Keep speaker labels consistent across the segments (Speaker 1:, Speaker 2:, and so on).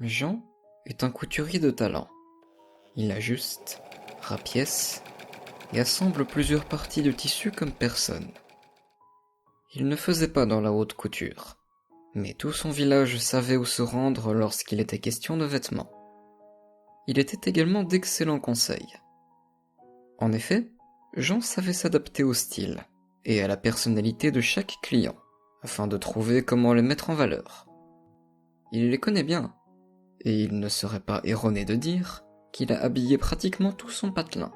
Speaker 1: Jean est un couturier de talent. Il ajuste, rapièce et assemble plusieurs parties de tissu comme personne. Il ne faisait pas dans la haute couture, mais tout son village savait où se rendre lorsqu'il était question de vêtements. Il était également d'excellents conseils. En effet, Jean savait s'adapter au style et à la personnalité de chaque client, afin de trouver comment les mettre en valeur. Il les connaît bien, et il ne serait pas erroné de dire qu'il a habillé pratiquement tout son patelin.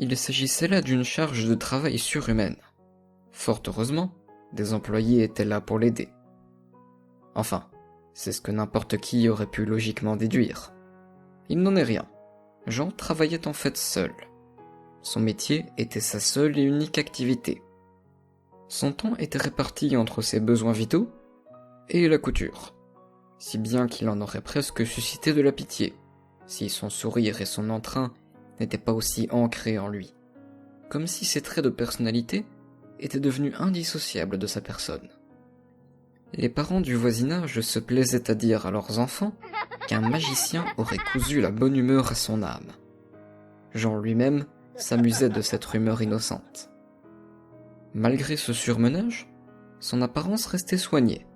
Speaker 1: Il s'agissait là d'une charge de travail surhumaine. Fort heureusement, des employés étaient là pour l'aider. Enfin, c'est ce que n'importe qui aurait pu logiquement déduire. Il n'en est rien. Jean travaillait en fait seul. Son métier était sa seule et unique activité. Son temps était réparti entre ses besoins vitaux et la couture, si bien qu'il en aurait presque suscité de la pitié, si son sourire et son entrain n'étaient pas aussi ancrés en lui, comme si ses traits de personnalité étaient devenus indissociables de sa personne. Les parents du voisinage se plaisaient à dire à leurs enfants qu'un magicien aurait cousu la bonne humeur à son âme. Jean lui-même s'amusait de cette rumeur innocente. Malgré ce surmenage, son apparence restait soignée.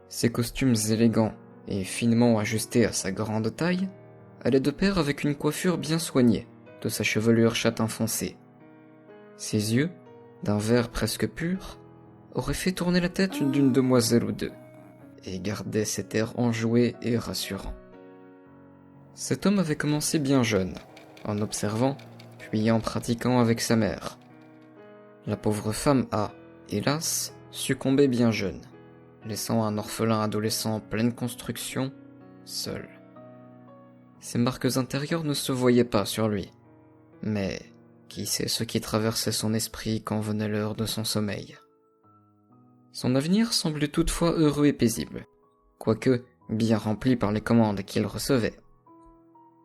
Speaker 1: Ses costumes élégants et finement ajustés à sa grande taille allaient de pair avec une coiffure bien soignée de sa chevelure châtain foncé. Ses yeux, d'un vert presque pur, auraient fait tourner la tête d'une demoiselle ou deux, et gardaient cet air enjoué et rassurant. Cet homme avait commencé bien jeune, en observant, puis en pratiquant avec sa mère. La pauvre femme a, hélas, succombé bien jeune, laissant un orphelin adolescent en pleine construction, seul. Ses marques intérieures ne se voyaient pas sur lui, mais qui sait ce qui traversait son esprit quand venait l'heure de son sommeil. Son avenir semblait toutefois heureux et paisible, quoique bien rempli par les commandes qu'il recevait.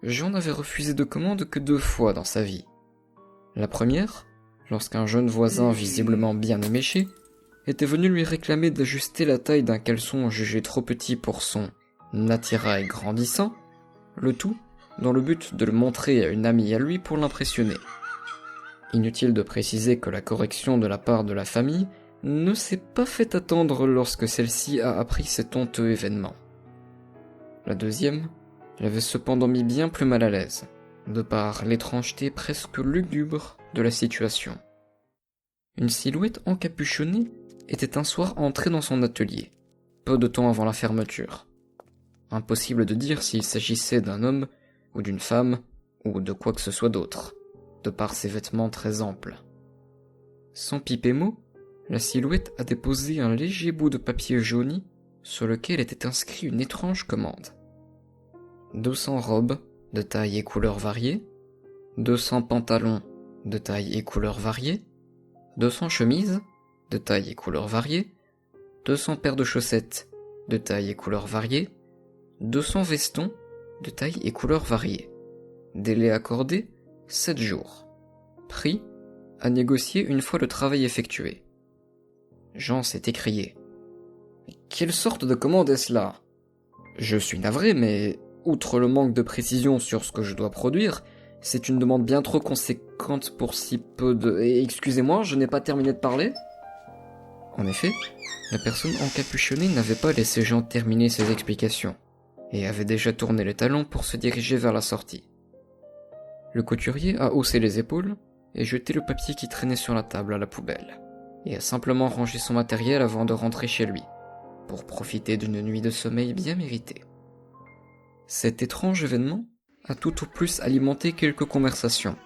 Speaker 1: Jean n'avait refusé de commande que 2 fois dans sa vie. La première, lorsqu'un jeune voisin visiblement bien éméché était venu lui réclamer d'ajuster la taille d'un caleçon jugé trop petit pour son attirail grandissant, le tout dans le but de le montrer à une amie à lui pour l'impressionner. Inutile de préciser que la correction de la part de la famille ne s'est pas fait attendre lorsque celle-ci a appris cet honteux événement. La deuxième l'avait cependant mis bien plus mal à l'aise, de par l'étrangeté presque lugubre de la situation. Une silhouette encapuchonnée était un soir entrée dans son atelier, peu de temps avant la fermeture. Impossible de dire s'il s'agissait d'un homme ou d'une femme ou de quoi que ce soit d'autre, de par ses vêtements très amples. Sans piper mot, la silhouette a déposé un léger bout de papier jauni sur lequel était inscrit une étrange commande. 200 robes de taille et couleurs variées, 200 pantalons de taille et couleurs variées, 200 chemises de taille et couleurs variées, 200 paires de chaussettes de taille et couleurs variées, 200 vestons de taille et couleurs variées. Délai accordé, 7 jours. Prix à négocier une fois le travail effectué. Jean s'est écrié. « Quelle sorte de commande est-ce là ? Je suis navré, mais outre le manque de précision sur ce que je dois produire, c'est une demande bien trop conséquente pour si peu de... Excusez-moi, je n'ai pas terminé de parler ?» En effet, la personne encapuchonnée n'avait pas laissé Jean terminer ses explications, et avait déjà tourné les talons pour se diriger vers la sortie. Le couturier a haussé les épaules et jeté le papier qui traînait sur la table à la poubelle, et a simplement rangé son matériel avant de rentrer chez lui, pour profiter d'une nuit de sommeil bien méritée. Cet étrange événement a tout au plus alimenté quelques conversations,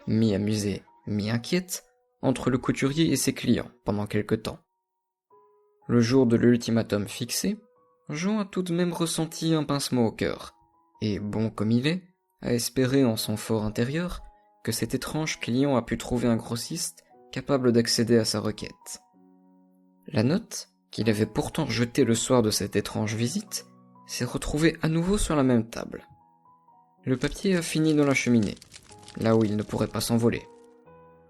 Speaker 1: mi-amusées, mi-inquiètes, entre le couturier et ses clients pendant quelque temps. Le jour de l'ultimatum fixé, Jean a tout de même ressenti un pincement au cœur, et bon comme il est, a espéré en son fort intérieur que cet étrange client a pu trouver un grossiste capable d'accéder à sa requête. La note, qu'il avait pourtant jetée le soir de cette étrange visite, s'est retrouvée à nouveau sur la même table. Le papier a fini dans la cheminée, là où il ne pourrait pas s'envoler.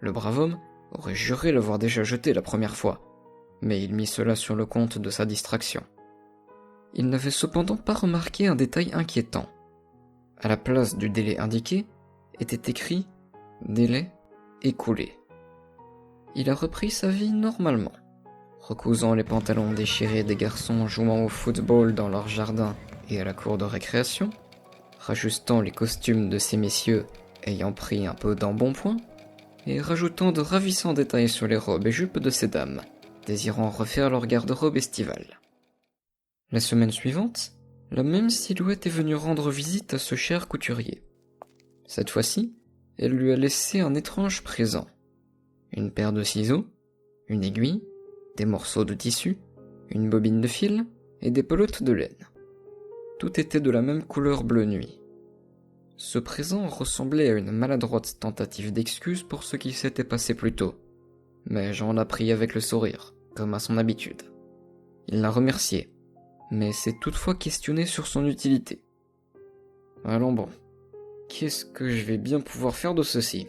Speaker 1: Le brave homme aurait juré l'avoir déjà jeté la première fois, mais il mit cela sur le compte de sa distraction. Il n'avait cependant pas remarqué un détail inquiétant. À la place du délai indiqué, était écrit « délai écoulé ». Il a repris sa vie normalement, recousant les pantalons déchirés des garçons jouant au football dans leur jardin et à la cour de récréation, rajustant les costumes de ces messieurs ayant pris un peu d'embonpoint, et rajoutant de ravissants détails sur les robes et jupes de ces dames, désirant refaire leur garde-robe estivale. La semaine suivante, la même silhouette est venue rendre visite à ce cher couturier. Cette fois-ci, elle lui a laissé un étrange présent. Une paire de ciseaux, une aiguille, des morceaux de tissu, une bobine de fil et des pelotes de laine. Tout était de la même couleur bleu nuit. Ce présent ressemblait à une maladroite tentative d'excuse pour ce qui s'était passé plus tôt, mais Jean l'a pris avec le sourire, comme à son habitude. Il l'a remercié, mais s'est toutefois questionné sur son utilité. Allons bon, qu'est-ce que je vais bien pouvoir faire de ceci ?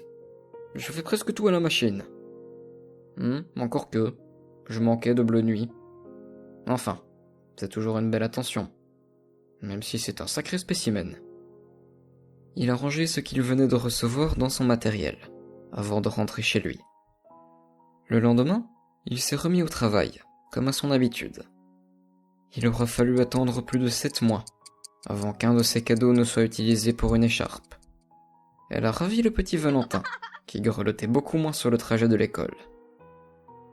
Speaker 1: Je fais presque tout à la machine. Encore que, je manquais de bleu nuit. Enfin, c'est toujours une belle attention, même si c'est un sacré spécimen. Il a rangé ce qu'il venait de recevoir dans son matériel, avant de rentrer chez lui. Le lendemain, il s'est remis au travail, comme à son habitude. Il aura fallu attendre plus de 7 mois, avant qu'un de ses cadeaux ne soit utilisé pour une écharpe. Elle a ravi le petit Valentin, qui grelottait beaucoup moins sur le trajet de l'école.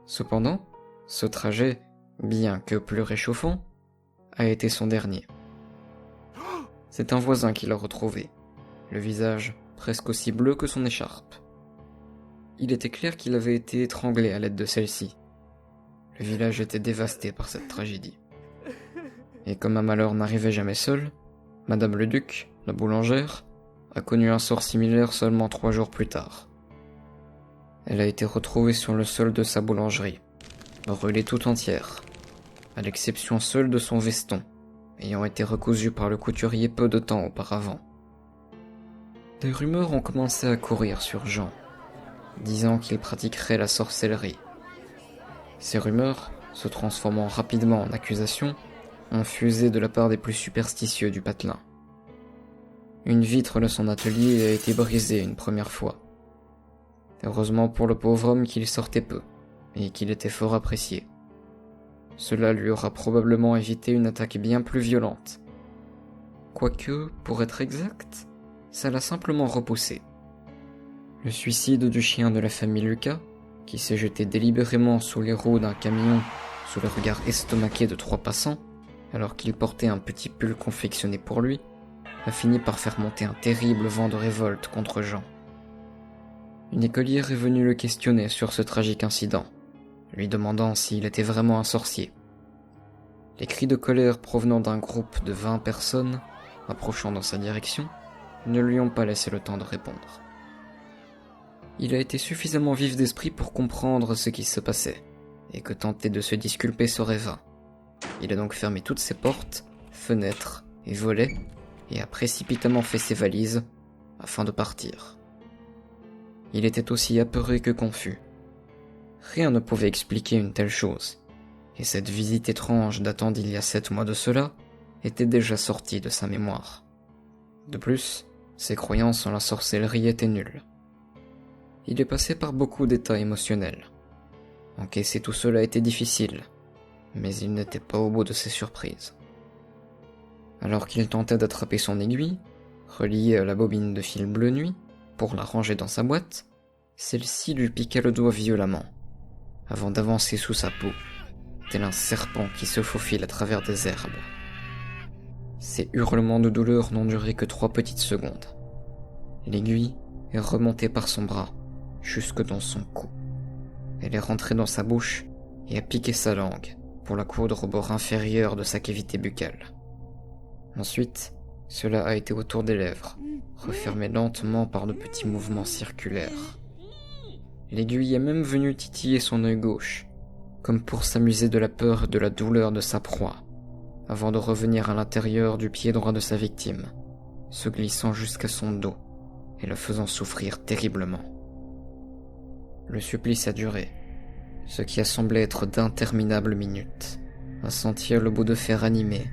Speaker 1: Cependant, ce trajet, bien que plus réchauffant, a été son dernier. C'est un voisin qui l'a retrouvé, le visage presque aussi bleu que son écharpe. Il était clair qu'il avait été étranglé à l'aide de celle-ci. Le village était dévasté par cette tragédie. Et comme un malheur n'arrivait jamais seul, Madame le Duc, la boulangère, a connu un sort similaire seulement 3 jours plus tard. Elle a été retrouvée sur le sol de sa boulangerie, brûlée tout entière, à l'exception seule de son veston, ayant été recousu par le couturier peu de temps auparavant. Des rumeurs ont commencé à courir sur Jean, disant qu'il pratiquerait la sorcellerie. Ces rumeurs, se transformant rapidement en accusations, ont fusé de la part des plus superstitieux du patelin. Une vitre de son atelier a été brisée une première fois. Heureusement pour le pauvre homme qu'il sortait peu, et qu'il était fort apprécié. Cela lui aura probablement évité une attaque bien plus violente. Quoique, pour être exact, ça l'a simplement repoussé. Le suicide du chien de la famille Lucas, qui s'est jeté délibérément sous les roues d'un camion sous le regard estomaqué de 3 passants, alors qu'il portait un petit pull confectionné pour lui, a fini par faire monter un terrible vent de révolte contre Jean. Une écolière est venue le questionner sur ce tragique incident, lui demandant s'il était vraiment un sorcier. Les cris de colère provenant d'un groupe de 20 personnes, approchant dans sa direction, ne lui ont pas laissé le temps de répondre. Il a été suffisamment vif d'esprit pour comprendre ce qui se passait, et que tenter de se disculper serait vain. Il a donc fermé toutes ses portes, fenêtres et volets, et a précipitamment fait ses valises, afin de partir. Il était aussi apeuré que confus. Rien ne pouvait expliquer une telle chose, et cette visite étrange datant d'il y a 7 mois de cela était déjà sortie de sa mémoire. De plus, ses croyances en la sorcellerie étaient nulles. Il est passé par beaucoup d'états émotionnels. Encaisser tout cela était difficile, mais il n'était pas au bout de ses surprises. Alors qu'il tentait d'attraper son aiguille, reliée à la bobine de fil bleu nuit, pour la ranger dans sa boîte, celle-ci lui piqua le doigt violemment, avant d'avancer sous sa peau, tel un serpent qui se faufile à travers des herbes. Ses hurlements de douleur n'ont duré que 3 petites secondes. L'aiguille est remontée par son bras, jusque dans son cou. Elle est rentrée dans sa bouche et a piqué sa langue pour la coudre au bord inférieur de sa cavité buccale. Ensuite, cela a été autour des lèvres, refermé lentement par de petits mouvements circulaires. L'aiguille est même venue titiller son œil gauche, comme pour s'amuser de la peur et de la douleur de sa proie, avant de revenir à l'intérieur du pied droit de sa victime, se glissant jusqu'à son dos et le faisant souffrir terriblement. Le supplice a duré, ce qui a semblé être d'interminables minutes, à sentir le bout de fer animé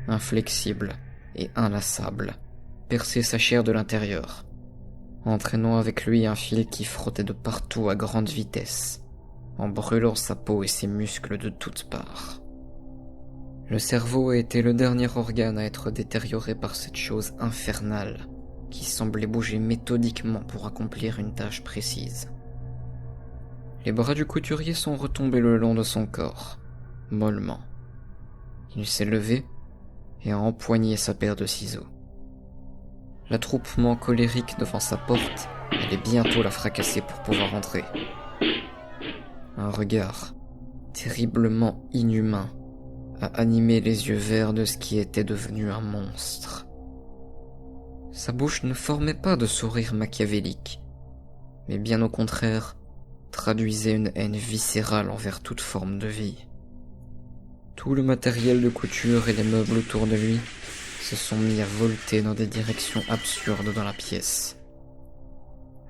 Speaker 1: inflexible et inlassable, perçait sa chair de l'intérieur, entraînant avec lui un fil qui frottait de partout à grande vitesse, en brûlant sa peau et ses muscles de toutes parts. Le cerveau était le dernier organe à être détérioré par cette chose infernale qui semblait bouger méthodiquement pour accomplir une tâche précise. Les bras du couturier sont retombés le long de son corps, mollement. Il s'est levé et a empoigné sa paire de ciseaux. L'attroupement colérique devant sa porte allait bientôt la fracasser pour pouvoir entrer. Un regard, terriblement inhumain, a animé les yeux verts de ce qui était devenu un monstre. Sa bouche ne formait pas de sourire machiavélique, mais bien au contraire, traduisait une haine viscérale envers toute forme de vie. Tout le matériel de couture et les meubles autour de lui se sont mis à volter dans des directions absurdes dans la pièce.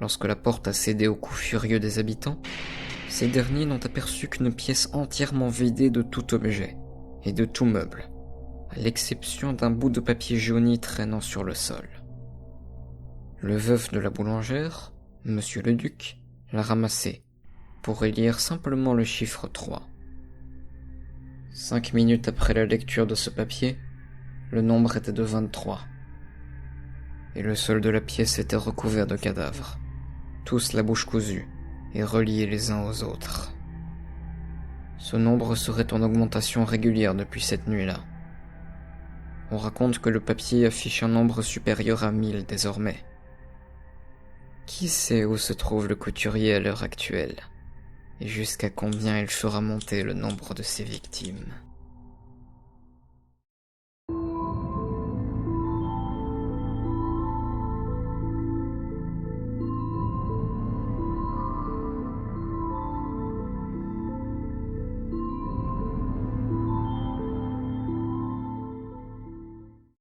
Speaker 1: Lorsque la porte a cédé au coup furieux des habitants, ces derniers n'ont aperçu qu'une pièce entièrement vidée de tout objet et de tout meuble, à l'exception d'un bout de papier jauni traînant sur le sol. Le veuf de la boulangère, Monsieur le Duc, l'a ramassé pour y lire simplement le chiffre 3. 5 minutes après la lecture de ce papier, le nombre était de 23. Et le sol de la pièce était recouvert de cadavres, tous la bouche cousue et reliés les uns aux autres. Ce nombre serait en augmentation régulière depuis cette nuit-là. On raconte que le papier affiche un nombre supérieur à 1000 désormais. Qui sait où se trouve le couturier à l'heure actuelle, et jusqu'à combien il fera monter le nombre de ses victimes ?